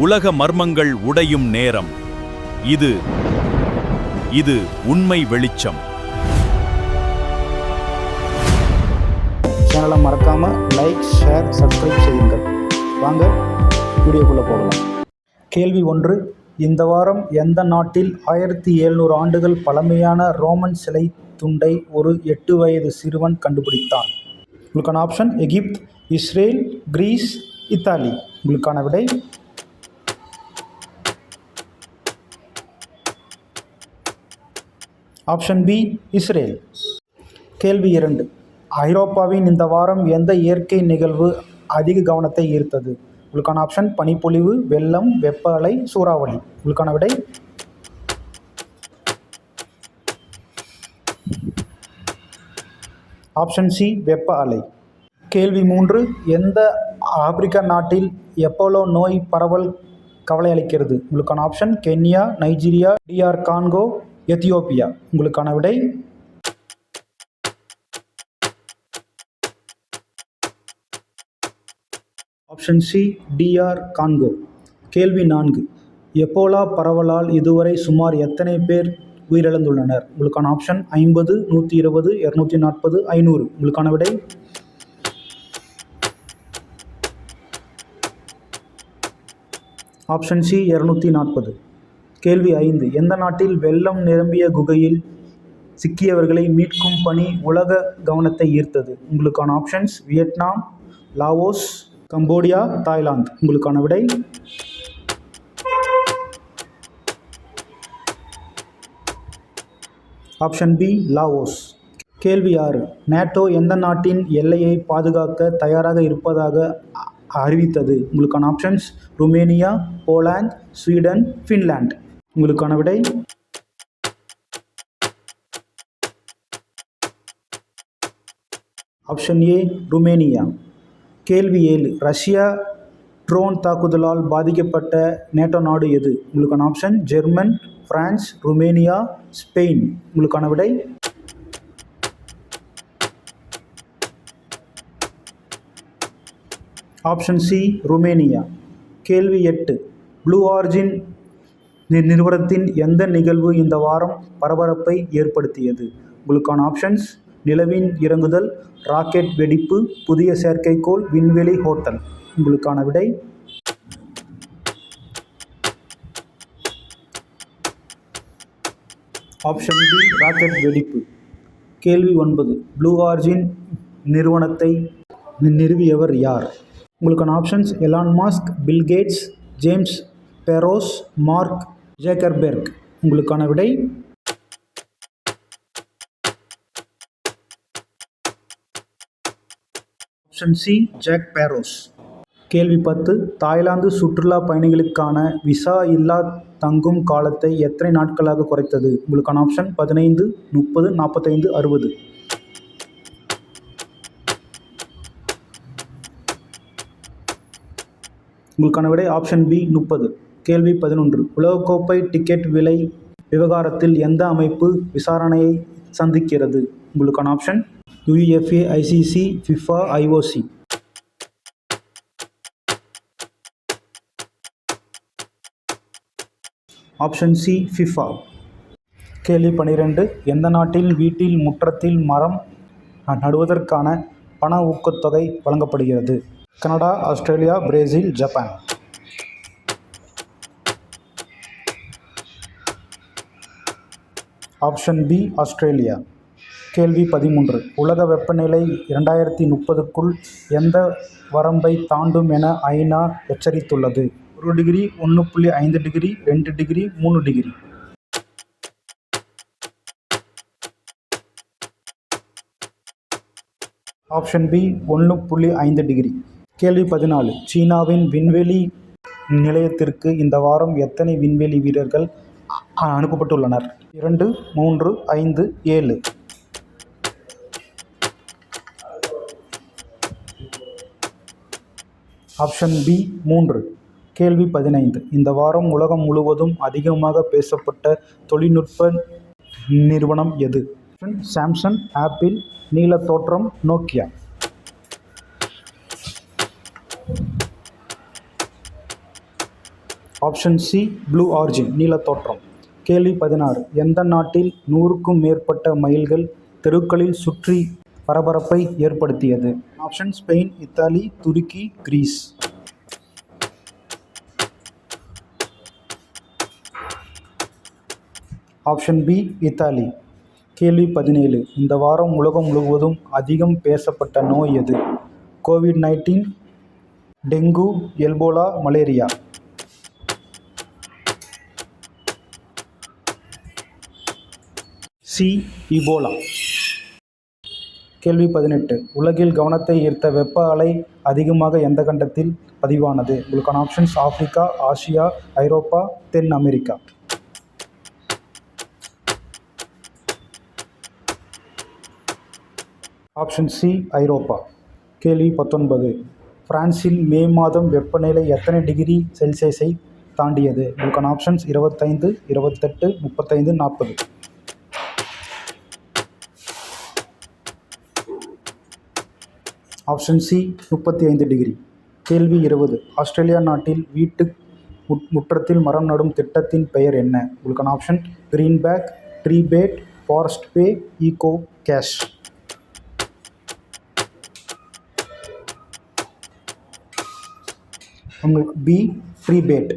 உலக மர்மங்கள் உடையும் நேரம். இது இது உண்மை வெளிச்சம். சேனலை மறக்காம லைக், ஷேர், சப்ஸ்கிரைப் செய்யுங்கள். வாங்க வீடியோக்குள்ளே போகலாம். கேள்வி 1. இந்த வாரம் எந்த நாட்டில் 1700 ஆண்டுகள் பழமையான ரோமன் சிலை துண்டை ஒரு 8 வயது சிறுவன் கண்டுபிடித்தான்? உங்களுக்கான ஆப்ஷன் எகிப்து, இஸ்ரேல், கிரீஸ், இத்தாலி. உங்களுக்கான விடை ஆப்ஷன் பி, இஸ்ரேல். கேள்வி 2. ஐரோப்பாவின் இந்த வாரம் எந்த இயற்கை நிகழ்வு அதிக கவனத்தை ஈர்த்தது? உங்களுக்கான ஆப்ஷன் பனிப்பொழிவு, வெள்ளம், வெப்ப அலை, சூறாவளி. உங்களுக்கான விடை ஆப்ஷன் சி, வெப்ப அலை. கேள்வி 3. எந்த ஆப்பிரிக்க நாட்டில் எப்போலோ நோய் பரவல் கவலை அளிக்கிறது? உங்களுக்கான option Kenya, Nigeria, DR Congo, Ethiopia. உங்களுக்கான விடை ஆப்ஷன் சி, DR காங்கோ. கேள்வி 4. எப்போலா பரவலால் இதுவரை சுமார் எத்தனை பேர் உயிரிழந்துள்ளனர்? உங்களுக்கான ஆப்ஷன் 50, 120, 240, 500. உங்களுக்கான விடை ஆப்ஷன் சி, 240. கேள்வி 5. எந்த நாட்டில் வெள்ளம் நிரம்பிய குகையில் சிக்கியவர்களை மீட்கும் பணி உலக கவனத்தை ஈர்த்தது? உங்களுக்கான options Vietnam, Laos, Cambodia, Thailand. உங்களுக்கான விடை ஆப்ஷன் பி, லாவோஸ். கேள்வி 6. நேட்டோ எந்த நாட்டின் எல்லையை பாதுகாக்க தயாராக இருப்பதாக அறிவித்தது? உங்களுக்கான options Romania, Poland, Sweden, Finland. உங்களுக்கான விடை ஆப்ஷன் ஏ, ருமேனியா. கேள்வி 7. ரஷ்யா ட்ரோன் தாக்குதலால் பாதிக்கப்பட்ட நேட்டோ நாடு எது? உங்களுக்கான option German, France, Romania, Spain. உங்களுக்கான விடை ஆப்ஷன் சி, ருமேனியா. கேள்வி 8. ப்ளூ ஆரிஜின் நிறுவனத்தின் எந்த நிகழ்வு இந்த வாரம் பரபரப்பை ஏற்படுத்தியது? உங்களுக்கான ஆப்ஷன்ஸ் நிலவின் இறங்குதல், ராக்கெட் வெடிப்பு, புதிய செயற்கைக்கோள், விண்வெளி ஹோட்டல். உங்களுக்கான விடை ஆப்ஷன் பி, ராக்கெட் வெடிப்பு. கேள்வி 9. ப்ளூ ஆரிஜின் நிறுவனத்தை நிறுவியவர் யார்? உங்களுக்கான options Elon Musk, Bill Gates, James Bezos, Mark Zuckerberg. உங்களுக்கான விடை ஆப்ஷன் சி, ஜேக் பெரோஸ். கேள்வி 10. தாய்லாந்து சுற்றுலா பயணிகளுக்கான விசா இல்லா தங்கும் காலத்தை எத்தனை நாட்களாக குறைத்தது? உங்களுக்கான ஆப்ஷன் 15, 30, 45, 60. உங்களுக்கான விடை ஆப்ஷன் பி, 30. கேள்வி 11. உலகக்கோப்பை டிக்கெட் விலை விவகாரத்தில் எந்த அமைப்பு விசாரணையை சந்திக்கிறது? உங்களுக்கான option UEFA, ICC, FIFA, IOC. Option C, FIFA. கேள்வி 12. எந்த நாட்டில் வீட்டில் முற்றத்தில் மரம் நடுவதற்கான பண ஊக்கத்தொகை வழங்கப்படுகிறது? Canada, Australia, Brazil, Japan. Option B, Australia. கேள்வி 13. உலக வெப்பநிலை 2030க்குள் எந்த வரம்பை தாண்டும் என ஐநா எச்சரித்துள்ளது? 1 degree, 1.5 degree, 2 degree, 3 degree. Option B, 1.5 degree. கேள்வி 14. சீனாவின் விண்வெளி நிலையத்திற்கு இந்த வாரம் எத்தனை விண்வெளி வீரர்கள் அனுப்பப்பட்டுள்ளனர்? 2, 3, 5, 7. Option B, 3. கேள்வி 15. இந்த வாரம் உலகம் முழுவதும் அதிகமாக பேசப்பட்ட தொழில்நுட்ப நிறுவனம் எது? சாம்சங், ஆப்பிள், நீல தோற்றம், Nokia. Option C Blue Origin நீலத்தோற்றம். கேள்வி 16 எந்த நாட்டில் 100க்கும் மேற்பட்ட மயில்கள் தெருக்களில் சுற்றி பரபரப்பை ஏற்படுத்தியது? ஆப்ஷன் ஸ்பெயின், இத்தாலி, துருக்கி, கிரீஸ். Option B Italy. கேள்வி 17 இந்த வாரம் உலகம் முழுவதும் அதிகம் பேசப்பட்ட நோய் எது? கோவிட்-19, dengue, Ebola, malaria. C Ebola. கேள்வி 18 உலகில் கவனத்தை ஈர்த்த வெப்ப அலை அதிகமாக எந்த கண்டத்தில் பதிவானது? உங்களுக்கான ஆப்ஷன்ஸ் ஆப்பிரிக்கா, ஆசியா, ஐரோப்பா, தென் அமெரிக்கா. ஆப்ஷன் சி ஐரோப்பா. கேள்வி 19 பிரான்சில் மே மாதம் வெப்பநிலை எத்தனை டிகிரி செல்சியஸை தாண்டியது? உங்களுக்கான ஆப்ஷன்ஸ் 25, 28, 35, 40. Option C 35 degree. கேள்வி 20 ஆஸ்திரேலியா நாட்டில் வீட்டு முற்றத்தில் மரம் நடும் திட்டத்தின் பெயர் என்ன? உங்களுக்கான option green pack, tree pad, forest pay, eco cash. உங்களுக்கு பி ட்ரீ பேட்.